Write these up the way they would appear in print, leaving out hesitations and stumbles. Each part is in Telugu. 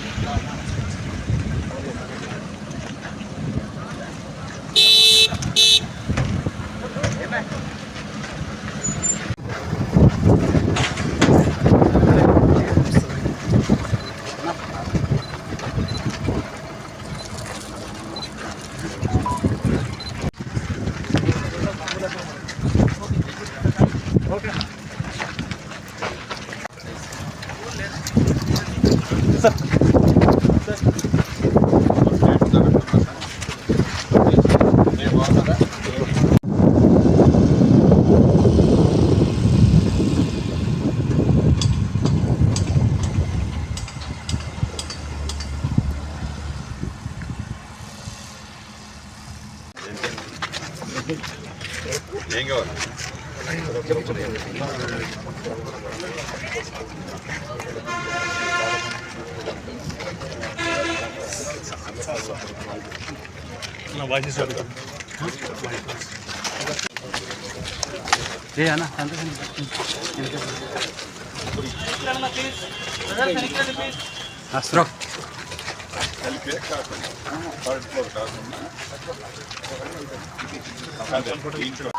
ఏం కావాలి? కలిపే కాకుండా థర్డ్ ఫ్లోర్ కాకుండా ఇంట్లో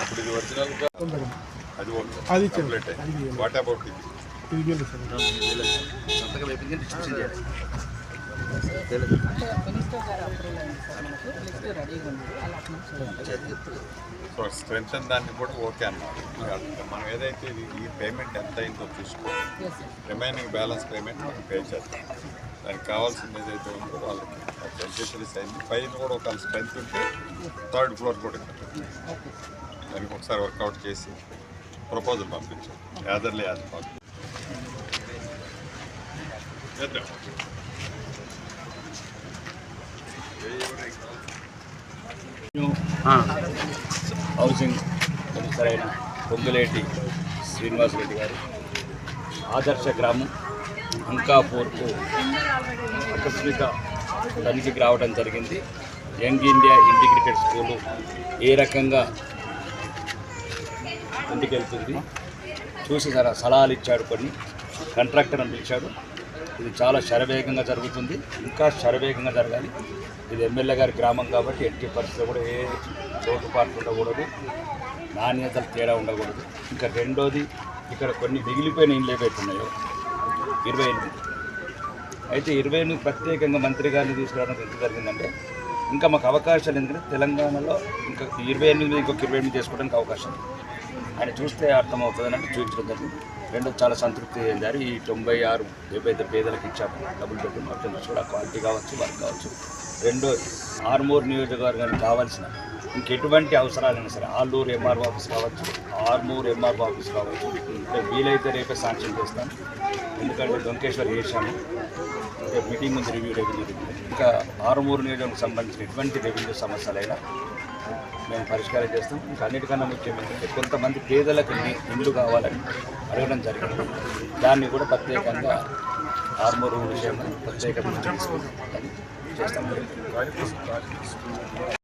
అప్పుడు ఇది ఒరిజినల్గా అది కంప్లీట్ వాట్ అబౌట్ ఇది సో స్ట్రెంత్ దాన్ని కూడా ఓకే అన్నారు. మనం ఏదైతే ఈ పేమెంట్ ఎంత అయిందో చూసుకో, రిమైనింగ్ బ్యాలెన్స్ పేమెంట్ మనం పే చేస్తాం. దానికి కావాల్సింది ఏదైతే ఉందో వాళ్ళకి బెనిఫిషరీస్ అయింది. పైన కూడా ఒక స్ట్రెంత్ ఉంటే థర్డ్ ఫ్లోర్ కూడా దానికి ఒకసారి వర్కౌట్ చేసి ప్రపోజల్ పంపించాం. యాదర్లే యాద్ హౌసింగ్ మినిస్టర్ పొంగులేటి శ్రీనివాసరెడ్డి గారు ఆదర్శ గ్రామం అంకాపూర్కు ఆకస్మిక తనిఖీకి రావడం జరిగింది. యంగ్ ఇండియా ఇంటిగ్రేటెడ్ స్కూలు ఏ రకంగా ఇంటికెళ్తుంది చూసి సలహాలు ఇచ్చాడు, కొన్ని కాంట్రాక్టర్ని పిలిచాడు. ఇది చాలా శరవేగంగా జరుగుతుంది, ఇంకా శరవేగంగా జరగాలి. ఇది ఎమ్మెల్యే గారి గ్రామం కాబట్టి ఎట్టి పరిస్థితుల్లో కూడా ఏ లోటుపాట్లు ఉండకూడదు, నాణ్యతలు తేడా ఉండకూడదు. ఇంకా రెండోది, ఇక్కడ కొన్ని మిగిలిపోయిన ఇండ్లు ఏవైతున్నాయో 28 అయితే 28 ప్రత్యేకంగా మంత్రి గారిని తీసుకురావడం ఎంత జరిగిందంటే ఇంకా మాకు అవకాశాలు, ఎందుకంటే తెలంగాణలో ఇంకా 28 ఇంకొక 28 చేసుకోవడానికి అవకాశం ఆయన చూస్తే అర్థమవుతుంది అంటే చూపించడం జరిగింది. రెండోది చాలా సంతృప్తి చెందారు. ఈ 96 ఏవైతే పేదలకు ఇచ్చాము డబుల్ బెడ్రూమ్ అర్థం కూడా క్వాలిటీ కావచ్చు, వర్క్ కావచ్చు. రెండోది ఆర్మూర్ నియోజకవర్గానికి కావాల్సిన ఇంకెటువంటి అవసరాలైనా సరే ఆలూరు ఎంఆర్ఓ ఆఫీస్ కావచ్చు, ఆర్మూర్ ఎంఆర్ఓ ఆఫీస్ కావచ్చు, వీలైతే రేపే శాంక్షన్ చేస్తాను. ఎందుకంటే డొంకేశ్వర్ చేశాము, మీటింగ్ ఉంది, రెవెన్యూ ఇంకా ఆర్మూరు నియోజకవర్గానికి సంబంధించిన ఎటువంటి రెవెన్యూ సమస్యలైనా మేము పరిష్కారం చేస్తాం. ఇంకా అన్నిటికన్నా ముఖ్యం ఏంటంటే కొంతమంది పేదలకు ఇల్లు కావాలని అడగడం జరిగింది. దాన్ని కూడా ప్రత్యేకంగా ఆర్మూరు విషయంలో ప్రత్యేకంగా తీసుకుని చేస్తాం.